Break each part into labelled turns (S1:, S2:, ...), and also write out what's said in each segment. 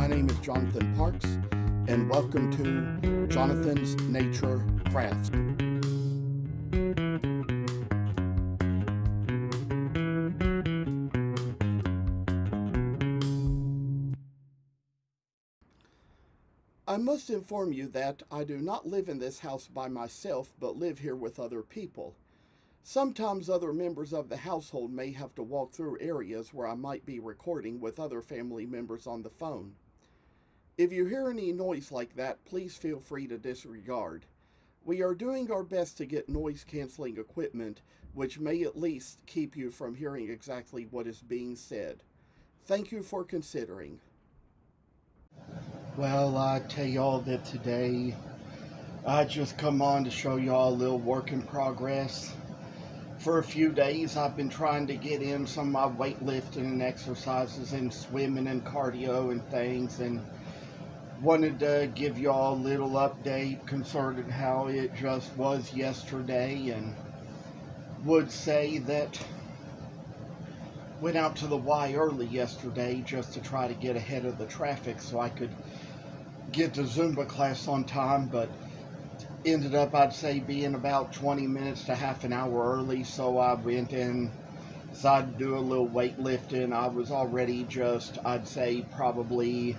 S1: My name is Jonathan Parks, and welcome to Jonathan's Nature Crafts. I must inform you that I do not live in this house by myself, but live here with other people. Sometimes other members of the household may have to walk through areas where I might be recording with other family members on the phone. If you hear any noise like that, please feel free to disregard. We are doing our best to get noise-canceling equipment, which may at least keep you from hearing exactly what is being said. Thank you for considering. Well, I tell y'all that today I just come on to show y'all a little work in progress. For a few days I've been trying to get in some of my weightlifting and exercises and swimming and cardio and things, and wanted to give y'all a little update concerning how it just was yesterday, and would say that went out to the Y early yesterday just to try to get ahead of the traffic so I could get to Zumba class on time, but ended up, I'd say, being about 20 minutes to half an hour early. So I went in, decided to do a little weightlifting. I was already just, I'd say, probably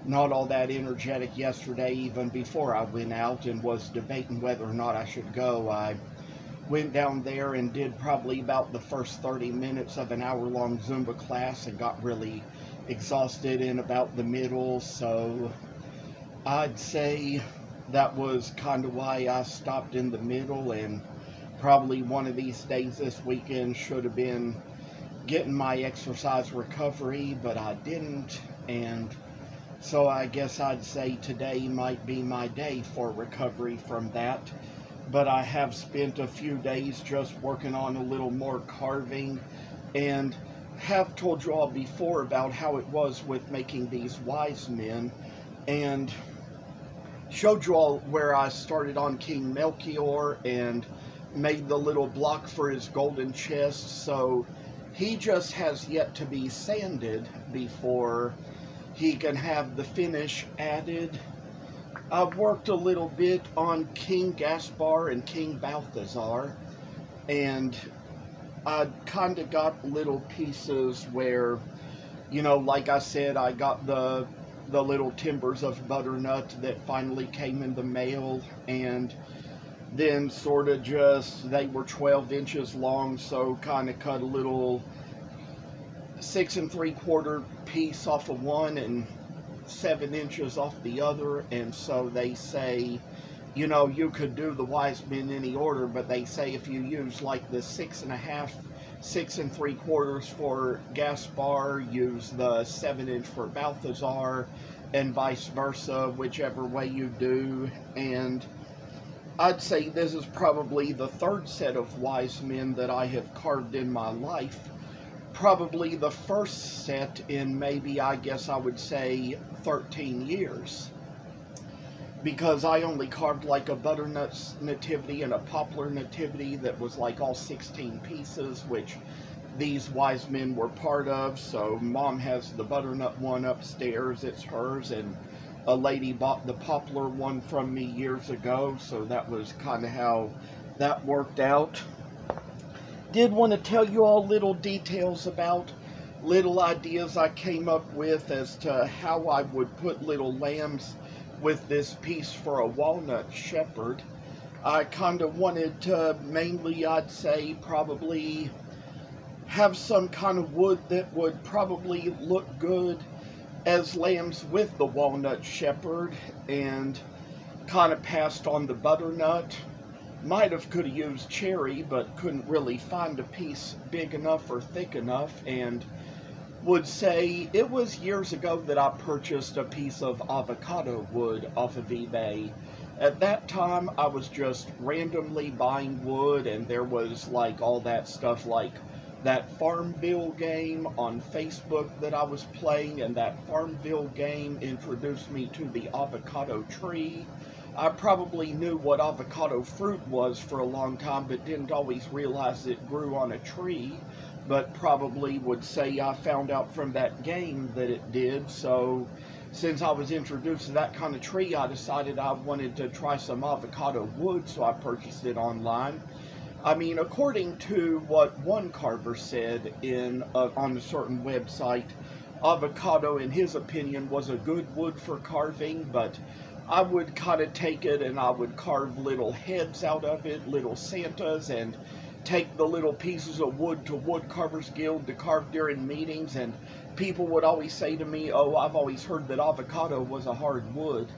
S1: not all that energetic yesterday even before I went out, and was debating whether or not I should go. I went down there and did probably about the first 30 minutes of an hour-long Zumba class and got really exhausted in about the middle. So I'd say that was kind of why I stopped in the middle, and probably one of these days this weekend should have been getting my exercise recovery, but I didn't. And so I guess I'd say today might be my day for recovery from that. But I have spent a few days just working on a little more carving, and have told you all before about how it was with making these wise men, and showed you all where I started on King Melchior and made the little block for his golden chest. So he just has yet to be sanded before he can have the finish added. I've worked a little bit on King Gaspar and King Balthazar, and I kind of got little pieces where, you know, like I said, I got the little timbers of butternut that finally came in the mail, and then sort of just, they were 12 inches long, so kind of cut a little 6 3/4 piece off of one and 7 inches off the other. And so they say, you know, you could do the wise men in any order, but they say if you use like the 6 1/2, 6 3/4 for Gaspar, use the 7-inch for Balthazar, and vice versa, whichever way you do. And I'd say this is probably the third set of wise men that I have carved in my life. Probably the first set in maybe, I guess I would say, 13 years. Because I only carved like a butternut nativity and a poplar nativity that was like all 16 pieces, which these wise men were part of. So Mom has the butternut one upstairs, it's hers, and a lady bought the poplar one from me years ago, so that was kind of how that worked out. Did want to tell you all little details about little ideas I came up with as to how I would put little lambs with this piece for a walnut shepherd. I kind of wanted to mainly, I'd say, probably have some kind of wood that would probably look good as lambs with the walnut shepherd, and kind of passed on the butternut. Could have used cherry, but couldn't really find a piece big enough or thick enough, and would say it was years ago that I purchased a piece of avocado wood off of eBay. At that time, I was just randomly buying wood, and there was like all that stuff like that Farmville game on Facebook that I was playing, and that Farmville game introduced me to the avocado tree. I probably knew what avocado fruit was for a long time, but didn't always realize it grew on a tree. but probably would say I found out from that game that it did. So since I was introduced to that kind of tree, I decided I wanted to try some avocado wood, so I purchased it online. I mean, according to what one carver said on a certain website, avocado, in his opinion, was a good wood for carving, but I would kind of take it and I would carve little heads out of it, little Santas, and take the little pieces of wood to Wood Carvers Guild to carve during meetings, and people would always say to me, oh, I've always heard that avocado was a hard wood,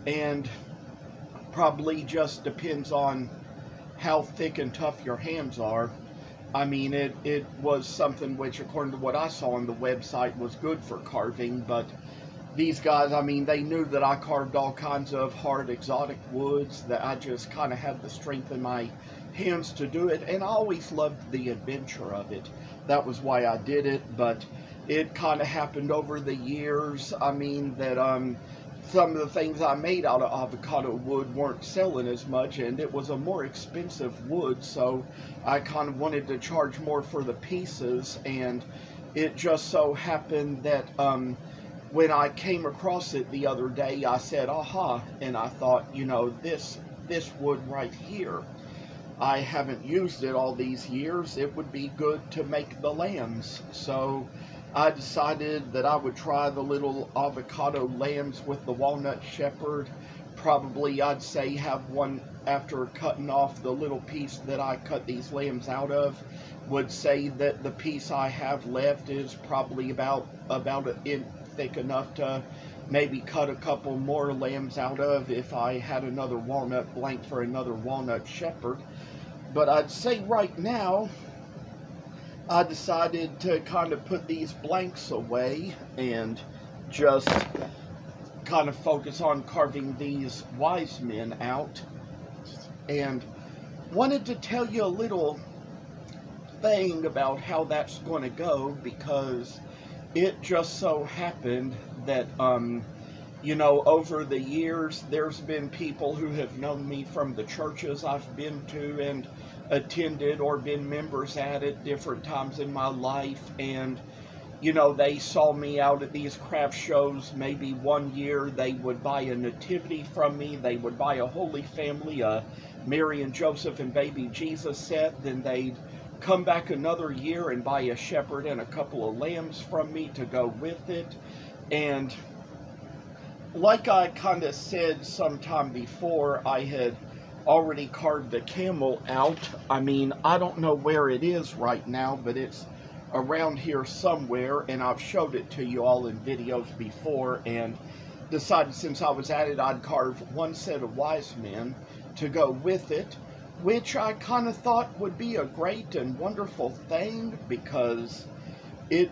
S1: and probably just depends on how thick and tough your hands are. I mean, it was something which, according to what I saw on the website, was good for carving, but these guys, I mean, they knew that I carved all kinds of hard exotic woods, that I just kind of had the strength in my hands to do it, and I always loved the adventure of it. That was why I did it, but it kind of happened over the years. I mean, that some of the things I made out of avocado wood weren't selling as much, and it was a more expensive wood, so I kind of wanted to charge more for the pieces, and it just so happened that when I came across it the other day, I said, aha, and I thought, you know, this wood right here, I haven't used it all these years. It would be good to make the lambs. So I decided that I would try the little avocado lambs with the walnut shepherd. Probably, I'd say, have one after cutting off the little piece that I cut these lambs out of. Would say that the piece I have left is probably about an inch thick enough to maybe cut a couple more lambs out of if I had another walnut blank for another walnut shepherd. But I'd say right now, I decided to kind of put these blanks away and just kind of focus on carving these wise men out. And wanted to tell you a little thing about how that's going to go, because it just so happened that, you know, over the years, there's been people who have known me from the churches I've been to and attended or been members at different times in my life, and, you know, they saw me out at these craft shows. Maybe one year they would buy a nativity from me, they would buy a Holy Family, a Mary and Joseph and baby Jesus set, then they'd come back another year and buy a shepherd and a couple of lambs from me to go with it. And like I kind of said sometime before, I had already carved the camel out. I mean, I don't know where it is right now, but it's around here somewhere, and I've showed it to you all in videos before, and decided since I was at it, I'd carve one set of wise men to go with it, which I kind of thought would be a great and wonderful thing, because it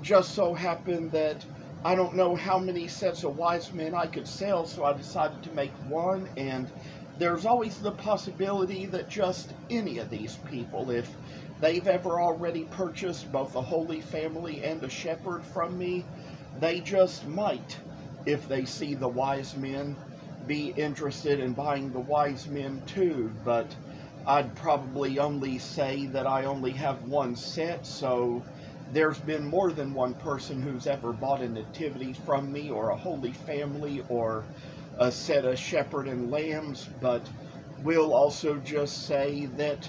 S1: just so happened that I don't know how many sets of wise men I could sell, so I decided to make one, and there's always the possibility that just any of these people, if they've ever already purchased both a Holy Family and a shepherd from me, they just might, if they see the wise men, be interested in buying the wise men too. But I'd probably only say that I only have one set, so there's been more than one person who's ever bought a nativity from me, or a Holy Family, or a set of shepherd and lambs. But we'll also just say that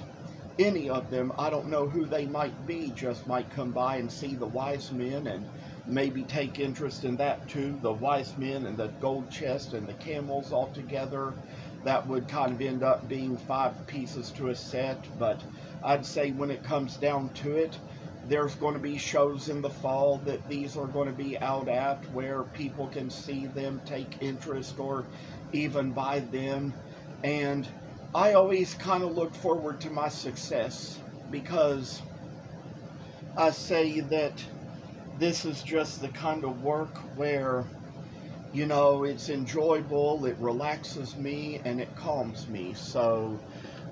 S1: any of them, I don't know who they might be, just might come by and see the wise men and maybe take interest in that too. The wise men and the gold chest and the camels all together, that would kind of end up being 5 pieces to a set. But I'd say when it comes down to it, there's going to be shows in the fall that these are going to be out at, where people can see them, take interest, or even buy them. And I always kind of look forward to my success, because I say that this is just the kind of work where, you know, it's enjoyable, it relaxes me, and it calms me. So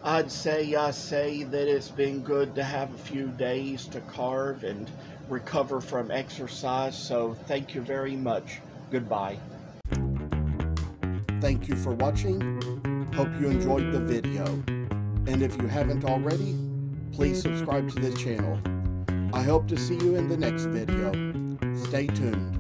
S1: I say that it's been good to have a few days to carve and recover from exercise. So thank you very much. Goodbye. Thank you for watching. Hope you enjoyed the video. And if you haven't already, please subscribe to the channel. I hope to see you in the next video. Stay tuned.